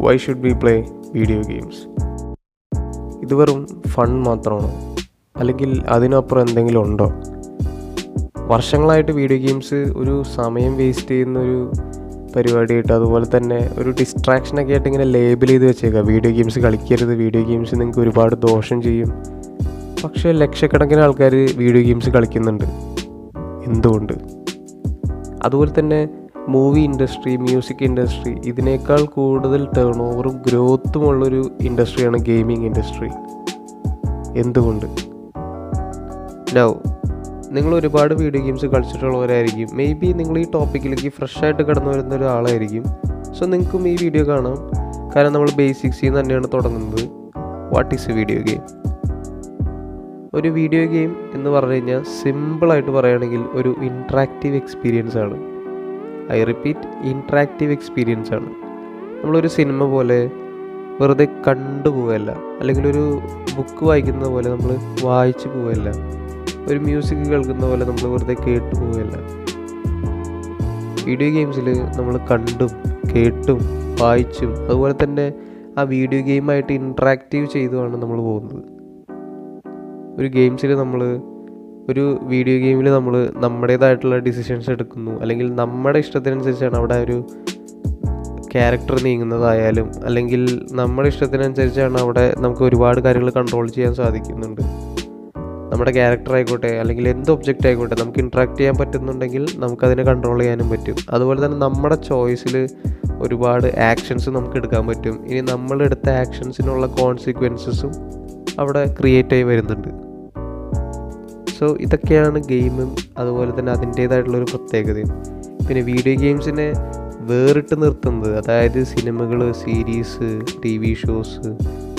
Why should we play video games? ഇത് വെറും fun മാത്രമാണോ, അല്ലെങ്കിൽ അതിനപ്പുറം എന്തെങ്കിലും ഉണ്ടോ? വർഷങ്ങളായിട്ട് വീഡിയോ ഗെയിംസ് ഒരു സമയം വേസ്റ്റ് ചെയ്യുന്നൊരു പരിപാടിയായിട്ട്, അതുപോലെ തന്നെ ഒരു ഡിസ്ട്രാക്ഷനൊക്കെ ആയിട്ട് ഇങ്ങനെ ലേബിൾ ചെയ്ത് വെച്ചേക്കുക. വീഡിയോ ഗെയിംസ് കളിക്കരുത്, വീഡിയോ ഗെയിംസ് നിങ്ങൾക്ക് ഒരുപാട് ദോഷം ചെയ്യും. പക്ഷേ ലക്ഷക്കണക്കിന് ആൾക്കാർ വീഡിയോ ഗെയിംസ് കളിക്കുന്നുണ്ട്. എന്തുകൊണ്ട്? അതുപോലെ തന്നെ മൂവി ഇൻഡസ്ട്രി, മ്യൂസിക് ഇൻഡസ്ട്രി, ഇതിനേക്കാൾ കൂടുതൽ ടേൺ ഓവറും ഗ്രോത്തുമുള്ളൊരു ഇൻഡസ്ട്രിയാണ് ഗെയിമിംഗ് ഇൻഡസ്ട്രി. എന്തുകൊണ്ട്? നൗ, നിങ്ങൾ ഒരുപാട് വീഡിയോ ഗെയിംസ് കളിച്ചിട്ടുള്ളവരായിരിക്കും. മേ ബി നിങ്ങൾ ഈ ടോപ്പിക്കിലേക്ക് ഫ്രഷായിട്ട് കടന്നു വരുന്ന ഒരാളായിരിക്കും. സോ നിങ്ങൾക്കും ഈ വീഡിയോ കാണാം. കാരണം നമ്മൾ ബേസിക്സിൽ നിന്ന് തന്നെയാണ് തുടങ്ങുന്നത്. What is A video game? ഒരു വീഡിയോ ഗെയിം എന്ന് പറഞ്ഞു കഴിഞ്ഞാൽ സിമ്പിളായിട്ട് പറയുകയാണെങ്കിൽ ഒരു ഇൻട്രാക്റ്റീവ് എക്സ്പീരിയൻസ് ആണ്. ഐ റിപ്പീറ്റ്, ഇൻട്രാക്റ്റീവ് എക്സ്പീരിയൻസ് ആണ്. നമ്മളൊരു സിനിമ പോലെ വെറുതെ കണ്ടുപോവല്ല, അല്ലെങ്കിൽ ഒരു ബുക്ക് വായിക്കുന്ന പോലെ നമ്മൾ വായിച്ചു പോവല്ല, ഒരു മ്യൂസിക് കേൾക്കുന്ന പോലെ നമ്മൾ വെറുതെ കേട്ടു പോവല്ല. വീഡിയോ ഗെയിംസിൽ നമ്മൾ കണ്ടും കേട്ടും വായിച്ചും അതുപോലെ തന്നെ ആ വീഡിയോ ഗെയിമായിട്ട് ഇൻട്രാക്റ്റീവ് ചെയ്തുമാണ് നമ്മൾ പോകുന്നത്. ഒരു ഗെയിംസിൽ ഒരു വീഡിയോ ഗെയിമിൽ നമ്മൾ നമ്മുടേതായിട്ടുള്ള ഡിസിഷൻസ് എടുക്കുന്നു, അല്ലെങ്കിൽ നമ്മുടെ ഇഷ്ടത്തിനനുസരിച്ചാണ് അവിടെ ഒരു ക്യാരക്ടർ നീങ്ങുന്നതായാലും, അല്ലെങ്കിൽ നമ്മുടെ ഇഷ്ടത്തിനനുസരിച്ചാണ് അവിടെ നമുക്ക് ഒരുപാട് കാര്യങ്ങൾ കൺട്രോൾ ചെയ്യാൻ സാധിക്കുന്നുണ്ട്. നമ്മുടെ ക്യാരക്ടർ ആയിക്കോട്ടെ, അല്ലെങ്കിൽ എന്ത് ഒബ്ജക്റ്റ് ആയിക്കോട്ടെ, നമുക്ക് ഇൻട്രാക്ട് ചെയ്യാൻ പറ്റുന്നുണ്ടെങ്കിൽ നമുക്കതിനെ കൺട്രോൾ ചെയ്യാനും പറ്റും. അതുപോലെ തന്നെ നമ്മുടെ ചോയ്സിൽ ഒരുപാട് ആക്ഷൻസ് നമുക്ക് എടുക്കാൻ പറ്റും. ഇനി നമ്മളെടുത്ത ആക്ഷൻസിനുള്ള കോൺസിക്വൻസസും അവിടെ ക്രിയേറ്റ് ആയി വരുന്നുണ്ട്. സോ ഇതൊക്കെയാണ് ഗെയിമും അതുപോലെ തന്നെ അതിൻ്റേതായിട്ടുള്ളൊരു പ്രത്യേകതയും. പിന്നെ വീഡിയോ ഗെയിംസിനെ വേറിട്ട് നിർത്തുന്നത്, അതായത് സിനിമകൾ, series, TV shows,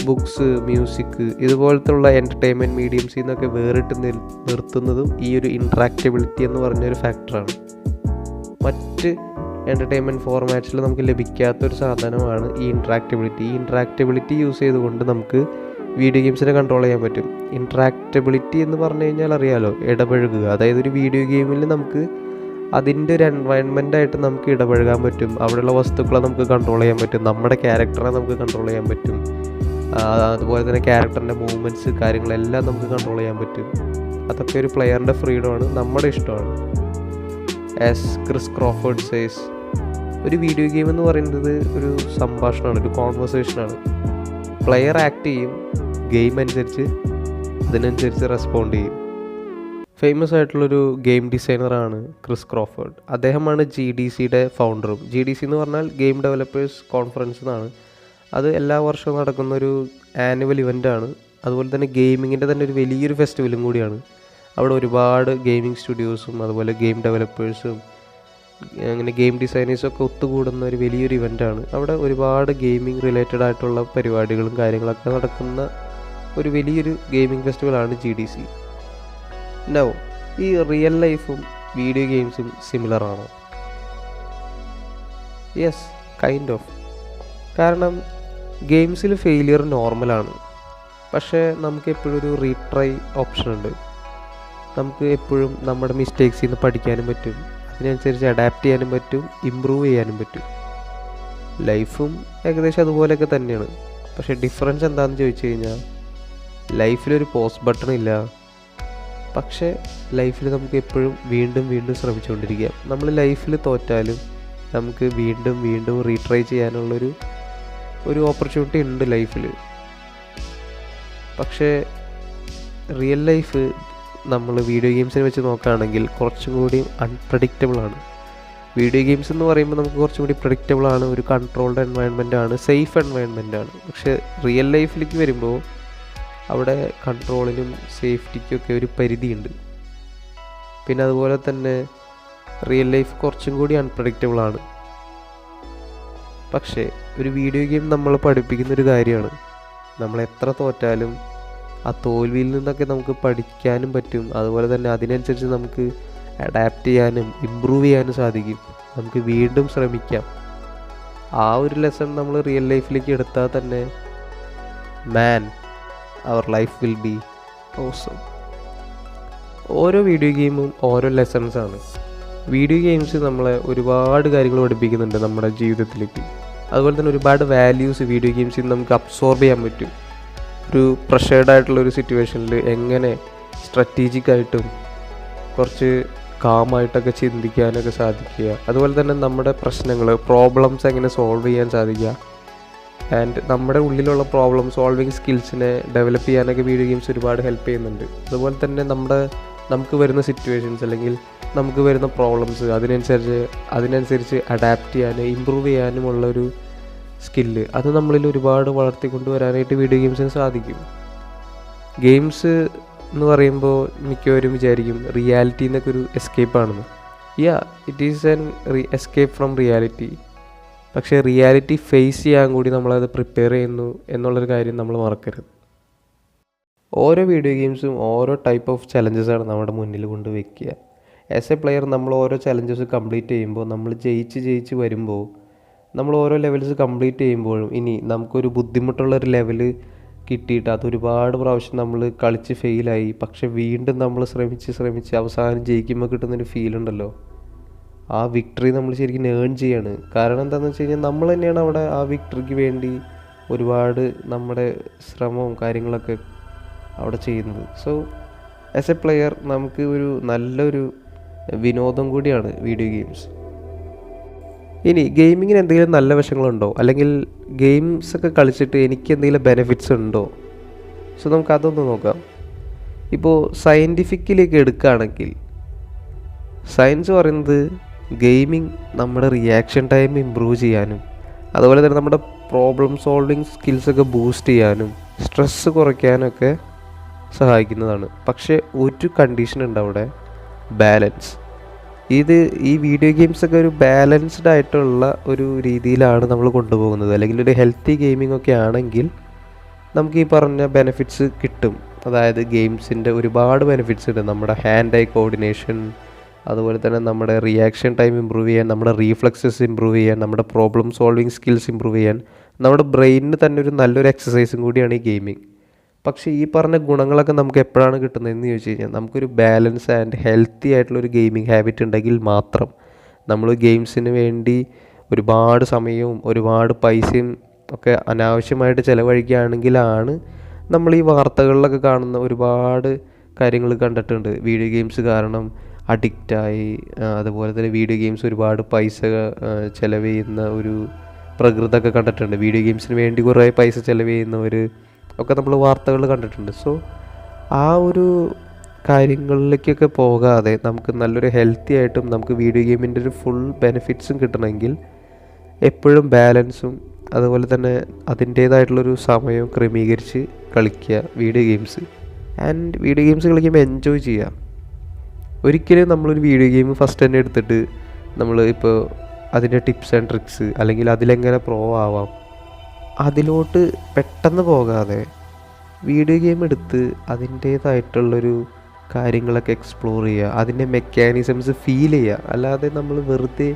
books, music, ഇതുപോലത്തുള്ള എൻ്റർടൈൻമെൻറ്റ് മീഡിയംസിൽ നിന്നൊക്കെ വേറിട്ട് നിർത്തുന്നതും ഈ ഒരു ഇൻട്രാക്റ്റബിലിറ്റി എന്ന് പറഞ്ഞൊരു ഫാക്ടറാണ്. മറ്റ് എൻ്റർടൈൻമെൻറ്റ് ഫോർമാറ്റ്സിൽ നമുക്ക് ലഭിക്കാത്തൊരു സാധനമാണ് ഈ ഇൻട്രാക്റ്റബിലിറ്റി. ഈ ഇൻട്രാക്റ്റബിലിറ്റി യൂസ് ചെയ്തുകൊണ്ട് നമുക്ക് വീഡിയോ ഗെയിംസിനെ കൺട്രോൾ ചെയ്യാൻ പറ്റും. ഇൻട്രാക്റ്റബിലിറ്റി എന്ന് പറഞ്ഞു കഴിഞ്ഞാൽ അറിയാലോ, ഇടപഴകുക. അതായത് ഒരു വീഡിയോ ഗെയിമിൽ നമുക്ക് അതിൻ്റെ ഒരു എൻവയൺമെൻറ്റായിട്ട് നമുക്ക് ഇടപഴകാൻ പറ്റും. അവിടെയുള്ള വസ്തുക്കളെ നമുക്ക് കൺട്രോൾ ചെയ്യാൻ പറ്റും, നമ്മുടെ ക്യാരക്ടറെ നമുക്ക് കൺട്രോൾ ചെയ്യാൻ പറ്റും. അതുപോലെ തന്നെ ക്യാരക്ടറിൻ്റെ മൂവ്മെൻറ്റ്സ്, കാര്യങ്ങളെല്ലാം നമുക്ക് കൺട്രോൾ ചെയ്യാൻ പറ്റും. അതൊക്കെ ഒരു പ്ലെയറിൻ്റെ ഫ്രീഡമാണ്, നമ്മുടെ ഇഷ്ടമാണ്. ആസ് ക്രിസ് ക്രോഫോർഡ് സേസ്, ഒരു വീഡിയോ ഗെയിം എന്ന് പറയുന്നത് ഒരു സംഭാഷണമാണ്, ഒരു കോൺവെർസേഷനാണ്. പ്ലെയർ ആക്ട് ചെയ്യും, ഗെയിം അനുസരിച്ച് അതിനനുസരിച്ച് റെസ്പോണ്ട് ചെയ്യും. ഫേമസ് ആയിട്ടുള്ളൊരു ഗെയിം ഡിസൈനറാണ് ക്രിസ് ക്രോഫോർഡ്. അദ്ദേഹമാണ് GDCയുടെ ഫൗണ്ടറും. GDC എന്ന് പറഞ്ഞാൽ ഗെയിം ഡെവലപ്പേഴ്സ് കോൺഫറൻസ് എന്നാണ്. അത് എല്ലാ വർഷവും നടക്കുന്നൊരു ആനുവൽ ഇവൻ്റാണ്. അതുപോലെ തന്നെ ഗെയിമിങ്ങിൻ്റെ തന്നെ ഒരു വലിയൊരു ഫെസ്റ്റിവലും കൂടിയാണ്. അവിടെ ഒരുപാട് ഗെയിമിംഗ് സ്റ്റുഡിയോസും അതുപോലെ ഗെയിം ഡെവലപ്പേഴ്സും അങ്ങനെ ഗെയിം ഡിസൈനേഴ്സൊക്കെ ഒത്തുകൂടുന്ന ഒരു വലിയൊരു ഇവൻ്റാണ്. അവിടെ ഒരുപാട് ഗെയിമിംഗ് റിലേറ്റഡ് ആയിട്ടുള്ള പരിപാടികളും കാര്യങ്ങളൊക്കെ നടക്കുന്ന ഒരു വലിയൊരു ഗെയിമിംഗ് ഫെസ്റ്റിവലാണ് GDC. നൗ, ഈ റിയൽ ലൈഫും വീഡിയോ ഗെയിംസും സിമിലർ ആണോ? Yes, kind of. കാരണം ഗെയിംസിൽ ഫെയിലിയർ നോർമലാണ്. പക്ഷേ നമുക്ക് എപ്പോഴും ഒരു റീട്രൈ ഓപ്ഷൻ ഉണ്ട്. നമുക്ക് എപ്പോഴും നമ്മുടെ മിസ്റ്റേക്സിൽ നിന്ന് പഠിക്കാനും പറ്റും, അതിനനുസരിച്ച് അഡാപ്റ്റ് ചെയ്യാനും പറ്റും, ഇമ്പ്രൂവ് ചെയ്യാനും പറ്റും. ലൈഫും ഏകദേശം അതുപോലെയൊക്കെ തന്നെയാണ്. പക്ഷേ ഡിഫറൻസ് എന്താണെന്ന് ചോദിച്ചു കഴിഞ്ഞാൽ, ലൈഫിലൊരു പോസ് ബട്ടൺ ഇല്ല. പക്ഷേ ലൈഫിൽ നമുക്ക് എപ്പോഴും വീണ്ടും വീണ്ടും ശ്രമിച്ചുകൊണ്ടിരിക്കാം. നമ്മൾ ലൈഫിൽ തോറ്റാലും നമുക്ക് വീണ്ടും വീണ്ടും റീട്രൈ ചെയ്യാനുള്ളൊരു ഓപ്പർച്യൂണിറ്റി ഉണ്ട് ലൈഫിൽ. പക്ഷേ റിയൽ ലൈഫ് നമ്മൾ വീഡിയോ ഗെയിംസിനെ വെച്ച് നോക്കുകയാണെങ്കിൽ കുറച്ചും കൂടി അൺപ്രഡിക്റ്റബിളാണ്. വീഡിയോ ഗെയിംസ് എന്ന് പറയുമ്പോൾ നമുക്ക് കുറച്ചും കൂടി പ്രഡിക്റ്റബിളാണ്, ഒരു കൺട്രോൾഡ് എൻവയൺമെൻറ്റാണ്, സേഫ് എൻവയൺമെൻറ്റാണ്. പക്ഷേ റിയൽ ലൈഫിലേക്ക് വരുമ്പോൾ അവിടെ കൺട്രോളിനും സേഫ്റ്റിക്കൊക്കെ ഒരു പരിധിയുണ്ട്. പിന്നെ അതുപോലെ തന്നെ റിയൽ ലൈഫ് കുറച്ചും കൂടി അൺപ്രഡിക്റ്റബിളാണ്. പക്ഷേ ഒരു വീഡിയോ ഗെയിം നമ്മൾ പഠിപ്പിക്കുന്നൊരു കാര്യമാണ്. നമ്മൾ എത്ര തോറ്റാലും ആ തോൽവിയിൽ നിന്നൊക്കെ നമുക്ക് പഠിക്കാനും പറ്റും. അതുപോലെ തന്നെ അതിനനുസരിച്ച് നമുക്ക് അഡാപ്റ്റ് ചെയ്യാനും ഇമ്പ്രൂവ് ചെയ്യാനും സാധിക്കും. നമുക്ക് വീണ്ടും ശ്രമിക്കാം. ആ ഒരു ലെസൺ നമ്മൾ റിയൽ ലൈഫിലേക്ക് എടുത്താൽ തന്നെ അവർ ലൈഫ് വിൽ ബി ഓസം. ഓരോ വീഡിയോ ഗെയിമും ഓരോ ലെസൺസാണ്. വീഡിയോ ഗെയിംസ് നമ്മളെ ഒരുപാട് കാര്യങ്ങൾ പഠിപ്പിക്കുന്നുണ്ട് നമ്മുടെ ജീവിതത്തിലേക്ക്. അതുപോലെ തന്നെ ഒരുപാട് വാല്യൂസ് വീഡിയോ ഗെയിംസിൽ നിന്ന് നമുക്ക് അബ്സോർബ് ചെയ്യാൻ പറ്റും. ഒരു പ്രഷേർഡ് ആയിട്ടുള്ളൊരു സിറ്റുവേഷനിൽ എങ്ങനെ സ്ട്രാറ്റജിക്കായിട്ടും കുറച്ച് കാമായിട്ടൊക്കെ ചിന്തിക്കാനൊക്കെ സാധിക്കുക. അതുപോലെ തന്നെ നമ്മുടെ പ്രോബ്ലംസ് എങ്ങനെ സോൾവ് ചെയ്യാൻ സാധിക്കുക. ആൻഡ് നമ്മുടെ ഉള്ളിലുള്ള പ്രോബ്ലം സോൾവിങ് സ്കിൽസിനെ ഡെവലപ്പ് ചെയ്യാനൊക്കെ വീഡിയോ ഗെയിംസ് ഒരുപാട് ഹെൽപ്പ് ചെയ്യുന്നുണ്ട്. അതുപോലെ തന്നെ നമുക്ക് വരുന്ന സിറ്റുവേഷൻസ് അല്ലെങ്കിൽ നമുക്ക് വരുന്ന പ്രോബ്ലംസ് അതിനനുസരിച്ച് അഡാപ്റ്റ് ചെയ്യാനും ഇമ്പ്രൂവ് ചെയ്യാനുമുള്ളൊരു സ്കില്ല് അത് നമ്മളിൽ ഒരുപാട് വളർത്തിക്കൊണ്ട് വരാനായിട്ട് വീഡിയോ ഗെയിംസിന് സാധിക്കും. ഗെയിംസ് എന്ന് പറയുമ്പോൾ മിക്കവരും വിചാരിക്കും റിയാലിറ്റി എന്നൊക്കെ ഒരു എസ്കേപ്പാണെന്ന്. It is an escape from reality. പക്ഷേ റിയാലിറ്റി ഫേസ് ചെയ്യാൻ കൂടി നമ്മളത് പ്രിപ്പയർ ചെയ്യുന്നു എന്നുള്ളൊരു കാര്യം നമ്മൾ മറക്കരുത്. ഓരോ വീഡിയോ ഗെയിംസും ഓരോ ടൈപ്പ് ഓഫ് ചലഞ്ചസാണ് നമ്മുടെ മുന്നിൽ കൊണ്ട് വയ്ക്കുക. ആസ് എ പ്ലെയർ നമ്മൾ ഓരോ ചലഞ്ചസ് കംപ്ലീറ്റ് ചെയ്യുമ്പോൾ നമ്മൾ ജയിച്ച് വരുമ്പോൾ നമ്മൾ ഓരോ ലെവൽസ് കംപ്ലീറ്റ് ചെയ്യുമ്പോഴും ഇനി നമുക്കൊരു ബുദ്ധിമുട്ടുള്ളൊരു ലെവല് കിട്ടിയിട്ട് അതൊരുപാട് പ്രാവശ്യം നമ്മൾ കളിച്ച് ഫെയിലായി, പക്ഷെ വീണ്ടും നമ്മൾ ശ്രമിച്ച് അവസാനം ജയിക്കുമ്പോൾ കിട്ടുന്നൊരു ഫീൽ ഉണ്ടല്ലോ, ആ വിക്ടറി നമ്മൾ ശരിക്കും ഏൺ ചെയ്യാണ്. കാരണം എന്താണെന്ന് വെച്ച് കഴിഞ്ഞാൽ നമ്മൾ തന്നെയാണ് അവിടെ ആ വിക്ടറിക്ക് വേണ്ടി ഒരുപാട് നമ്മുടെ ശ്രമവും കാര്യങ്ങളൊക്കെ അവിടെ ചെയ്യുന്നത്. സോ ആസ് എ പ്ലെയർ നമുക്ക് ഒരു നല്ലൊരു വിനോദം കൂടിയാണ് വീഡിയോ ഗെയിംസ്. ഇനി ഗെയിമിങ്ങിന് എന്തെങ്കിലും നല്ല വശങ്ങളുണ്ടോ, അല്ലെങ്കിൽ ഗെയിംസൊക്കെ കളിച്ചിട്ട് എനിക്ക് എന്തെങ്കിലും ബെനിഫിറ്റ്സ് ഉണ്ടോ? സോ നമുക്കതൊന്ന് നോക്കാം. ഇപ്പോൾ സയൻറ്റിഫിക്കലിയൊക്കെ എടുക്കുകയാണെങ്കിൽ സയൻസ് പറയുന്നത് ഗെയിമിങ് നമ്മുടെ റിയാക്ഷൻ ടൈം ഇമ്പ്രൂവ് ചെയ്യാനും അതുപോലെ തന്നെ നമ്മുടെ പ്രോബ്ലം സോൾവിങ് സ്കിൽസൊക്കെ ബൂസ്റ്റ് ചെയ്യാനും സ്ട്രെസ്സ് കുറയ്ക്കാനൊക്കെ സഹായിക്കുന്നതാണ്. പക്ഷേ ഒരു കണ്ടീഷൻ ഉണ്ട് അവിടെ, ബാലൻസ്. ഈ വീഡിയോ ഗെയിംസൊക്കെ ഒരു ബാലൻസ്ഡ് ആയിട്ടുള്ള ഒരു രീതിയിലാണ് നമ്മൾ കൊണ്ടുപോകുന്നത്. അല്ലെങ്കിൽ ഒരു ഹെൽത്തി ഗെയിമിംഗ് ഒക്കെ ആണെങ്കിൽ നമുക്ക് ഈ പറഞ്ഞ ബെനിഫിറ്റ്സ് കിട്ടും. അതായത് ഗെയിംസിൻ്റെ ഒരുപാട് ബെനിഫിറ്റ്സ് ഉണ്ട്. നമ്മുടെ ഹാൻഡ് ഐ കോർഡിനേഷൻ, അതുപോലെ തന്നെ നമ്മുടെ റിയാക്ഷൻ ടൈം ഇമ്പ്രൂവ് ചെയ്യാൻ, നമ്മുടെ റീഫ്ലക്സസ് ഇമ്പ്രൂവ് ചെയ്യാൻ, നമ്മുടെ പ്രോബ്ലം സോൾവിങ് സ്കിൽസ് ഇമ്പ്രൂവ് ചെയ്യാൻ, നമ്മുടെ ബ്രെയിനിന് തന്നെ ഒരു നല്ലൊരു എക്സസൈസും കൂടിയാണ് ഈ ഗെയിമിംഗ്. പക്ഷേ ഈ പറഞ്ഞ ഗുണങ്ങളൊക്കെ നമുക്ക് എപ്പോഴാണ് കിട്ടുന്നതെന്ന് ചോദിച്ചു കഴിഞ്ഞാൽ നമുക്കൊരു ബാലൻസ് ആൻഡ് ഹെൽത്തി ആയിട്ടുള്ളൊരു ഗെയിമിംഗ് ഹാബിറ്റ് ഉണ്ടെങ്കിൽ മാത്രം. നമ്മൾ ഗെയിംസിന് വേണ്ടി ഒരുപാട് സമയവും ഒരുപാട് പൈസയും ഒക്കെ അനാവശ്യമായിട്ട് ചിലവഴിക്കുകയാണെങ്കിലാണ് നമ്മൾ ഈ വാർത്തകളിലൊക്കെ കാണുന്ന ഒരുപാട് കാര്യങ്ങൾ കണ്ടിട്ടുണ്ട്. വീഡിയോ ഗെയിംസ് കാരണം അഡിക്റ്റായി, അതുപോലെ തന്നെ വീഡിയോ ഗെയിംസ് ഒരുപാട് പൈസ ചിലവ് ചെയ്യുന്ന ഒരു പ്രകൃതമൊക്കെ കണ്ടിട്ടുണ്ട്. വീഡിയോ ഗെയിംസിന് വേണ്ടി കുറേ പൈസ ചിലവ് ചെയ്യുന്നവർ ഒക്കെ നമ്മൾ വാർത്തകൾ കണ്ടിട്ടുണ്ട്. സോ ആ ഒരു കാര്യങ്ങളിലേക്കൊക്കെ പോകാതെ നമുക്ക് നല്ലൊരു ഹെൽത്തി ആയിട്ടും നമുക്ക് വീഡിയോ ഗെയിമിൻ്റെ ഒരു ഫുൾ ബെനിഫിറ്റ്സും കിട്ടണമെങ്കിൽ എപ്പോഴും ബാലൻസും അതുപോലെ തന്നെ അതിൻ്റേതായിട്ടുള്ളൊരു സമയം ക്രമീകരിച്ച് കളിക്കുക video games. And video games കളിക്കുമ്പോൾ എൻജോയ് ചെയ്യുക. ഒരിക്കലും നമ്മളൊരു വീഡിയോ ഗെയിം ഫസ്റ്റ് തന്നെ എടുത്തിട്ട് നമ്മൾ ഇപ്പോൾ അതിൻ്റെ ടിപ്സ് ആൻഡ് ട്രിക്സ് അല്ലെങ്കിൽ അതിലെങ്ങനെ പ്രോ ആവാം അതിലോട്ട് പെട്ടെന്ന് പോകാതെ വീഡിയോ ഗെയിം എടുത്ത് അതിൻ്റേതായിട്ടുള്ളൊരു കാര്യങ്ങളൊക്കെ എക്സ്പ്ലോർ ചെയ്യുക, അതിൻ്റെ മെക്കാനിസംസ് ഫീൽ ചെയ്യുക. അല്ലാതെ നമ്മൾ വെറുതെ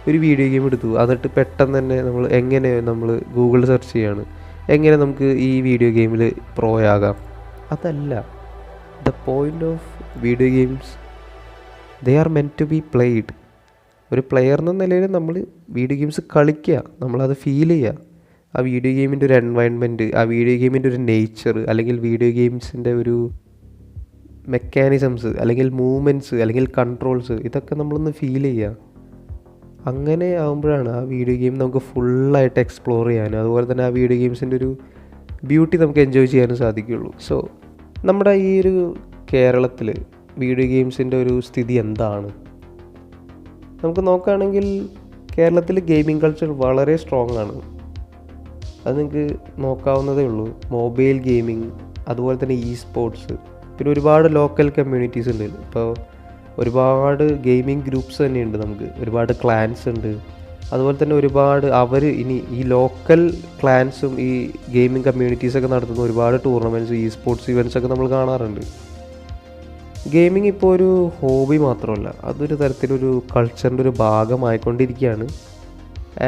ഒരു വീഡിയോ ഗെയിം എടുത്തു എന്നിട്ട് പെട്ടെന്ന് തന്നെ നമ്മൾ ഗൂഗിളിൽ സെർച്ച് ചെയ്യാണ് എങ്ങനെ നമുക്ക് ഈ വീഡിയോ ഗെയിമിൽ പ്രോ ആകാം. അതല്ല the point of video games. They are meant to be played. ഒരു പ്ലെയർ എന്ന നിലയിൽ നമ്മൾ വീഡിയോ ഗെയിംസ് കളിക്കുക, നമ്മളത് ഫീൽ ചെയ്യുക. ആ വീഡിയോ ഗെയിമിൻ്റെ ഒരു എൻവയൺമെൻറ്റ്, ആ വീഡിയോ ഗെയിമിൻ്റെ ഒരു നേച്ചർ, അല്ലെങ്കിൽ വീഡിയോ ഗെയിംസിൻ്റെ ഒരു മെക്കാനിസംസ്, അല്ലെങ്കിൽ മൂവ്മെൻറ്റ്സ്, അല്ലെങ്കിൽ കൺട്രോൾസ്, ഇതൊക്കെ നമ്മളൊന്ന് ഫീൽ ചെയ്യുക. അങ്ങനെ ആകുമ്പോഴാണ് ആ വീഡിയോ ഗെയിം നമുക്ക് ഫുള്ളായിട്ട് എക്സ്പ്ലോർ ചെയ്യാനും അതുപോലെ തന്നെ ആ വീഡിയോ ഗെയിംസിൻ്റെ ഒരു ബ്യൂട്ടി നമുക്ക് എൻജോയ് ചെയ്യാനും സാധിക്കുകയുള്ളൂ. സോ നമ്മുടെ ഈ ഒരു കേരളത്തിൽ വീഡിയോ ഗെയിംസിൻ്റെ ഒരു സ്ഥിതി എന്താണ്? നമുക്ക് നോക്കുകയാണെങ്കിൽ കേരളത്തിൽ ഗെയിമിംഗ് കൾച്ചർ വളരെ സ്ട്രോങ് ആണ്. അത് നിങ്ങൾക്ക് നോക്കാവുന്നതേ ഉള്ളൂ. മൊബൈൽ ഗെയിമിംഗ്, അതുപോലെ തന്നെ സ്പോർട്സ്, പിന്നെ ഒരുപാട് ലോക്കൽ കമ്മ്യൂണിറ്റീസ് ഉണ്ട്. ഇപ്പോൾ ഒരുപാട് ഗെയിമിംഗ് ഗ്രൂപ്പ്സ് തന്നെയുണ്ട്. നമുക്ക് ഒരുപാട് ക്ലാൻസ് ഉണ്ട്. അതുപോലെ തന്നെ ഒരുപാട് ഇനി ഈ ലോക്കൽ ക്ലാൻസും ഈ ഗെയിമിംഗ് കമ്മ്യൂണിറ്റീസൊക്കെ നടത്തുന്ന ഒരുപാട് ടൂർണമെൻറ്റ്സ്, സ്പോർട്സ് ഇവൻറ്റ്സൊക്കെ നമ്മൾ കാണാറുണ്ട്. ഗെയിമിംഗ് ഇപ്പോൾ ഒരു ഹോബി മാത്രമല്ല, അതൊരു തരത്തിലൊരു കൾച്ചറിൻ്റെ ഒരു ഭാഗമായിക്കൊണ്ടിരിക്കുകയാണ്.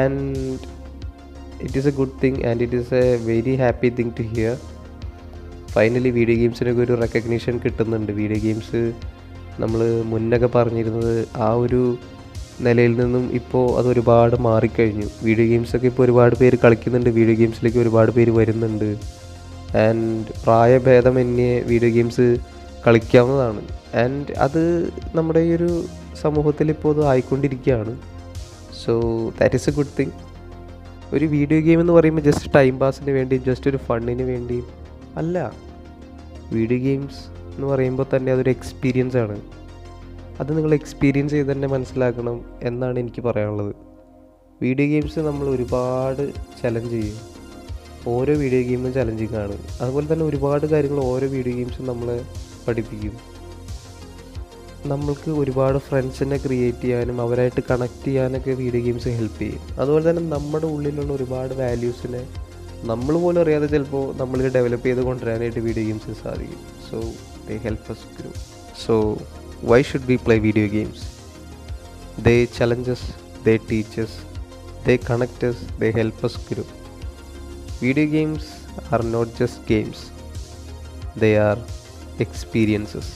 And it is a good thing and it is a very happy thing to hear. Finally video ഗെയിംസിനൊക്കെ ഒരു റെക്കഗ്നീഷൻ കിട്ടുന്നുണ്ട്. വീഡിയോ ഗെയിംസ് നമ്മൾ മുന്നൊക്കെ പറഞ്ഞിരുന്നത് ആ ഒരു നിലയിൽ നിന്നും ഇപ്പോൾ അത് ഒരുപാട് മാറിക്കഴിഞ്ഞു. വീഡിയോ ഗെയിംസൊക്കെ ഇപ്പോൾ ഒരുപാട് പേര് കളിക്കുന്നുണ്ട്, വീഡിയോ ഗെയിംസിലേക്ക് ഒരുപാട് പേര് വരുന്നുണ്ട്. ആൻഡ് പ്രായഭേദമന്യേ വീഡിയോ ഗെയിംസ് കളിക്കാവുന്നതാണ്. ആൻഡ് അത് നമ്മുടെ ഈ ഒരു സമൂഹത്തിൽ ഇപ്പോൾ അത് ആയിക്കൊണ്ടിരിക്കുകയാണ്. So that is a good thing. ഒരു വീഡിയോ ഗെയിം എന്ന് പറയുമ്പോൾ ജസ്റ്റ് ടൈം പാസിന് വേണ്ടി, ജസ്റ്റ് ഒരു ഫണ്ണിന് വേണ്ടി അല്ല. വീഡിയോ ഗെയിംസ് എന്ന് പറയുമ്പോൾ തന്നെ അതൊരു എക്സ്പീരിയൻസ് ആണ്. അത് നിങ്ങൾ എക്സ്പീരിയൻസ് ചെയ്ത് തന്നെ മനസ്സിലാക്കണം എന്നാണ് എനിക്ക് പറയാനുള്ളത്. വീഡിയോ ഗെയിംസ് നമ്മൾ ഒരുപാട് ചലഞ്ച് ചെയ്യും. ഓരോ വീഡിയോ ഗെയിമും ചലഞ്ചിങ് ആണ്. അതുപോലെ തന്നെ ഒരുപാട് കാര്യങ്ങൾ ഓരോ വീഡിയോ ഗെയിംസും നമ്മളെ പഠിപ്പിക്കും. നമ്മൾക്ക് ഒരുപാട് ഫ്രണ്ട്സിനെ ക്രിയേറ്റ് ചെയ്യാനും അവരായിട്ട് കണക്ട് ചെയ്യാനൊക്കെ വീഡിയോ ഗെയിംസ് ഹെൽപ്പ് ചെയ്യും. അതുപോലെ തന്നെ നമ്മുടെ ഉള്ളിലുള്ള ഒരുപാട് വാല്യൂസിനെ നമ്മൾ പോലും അറിയാതെ ചിലപ്പോൾ നമ്മൾ ഡെവലപ്പ് ചെയ്ത് കൊണ്ടുവരാനായിട്ട് വീഡിയോ ഗെയിംസ് സാധിക്കും. So they help us grow. So why should we play video games? They challenge us, they teach us, they connect us, they help us grow. Video games are not just games, they are experiences.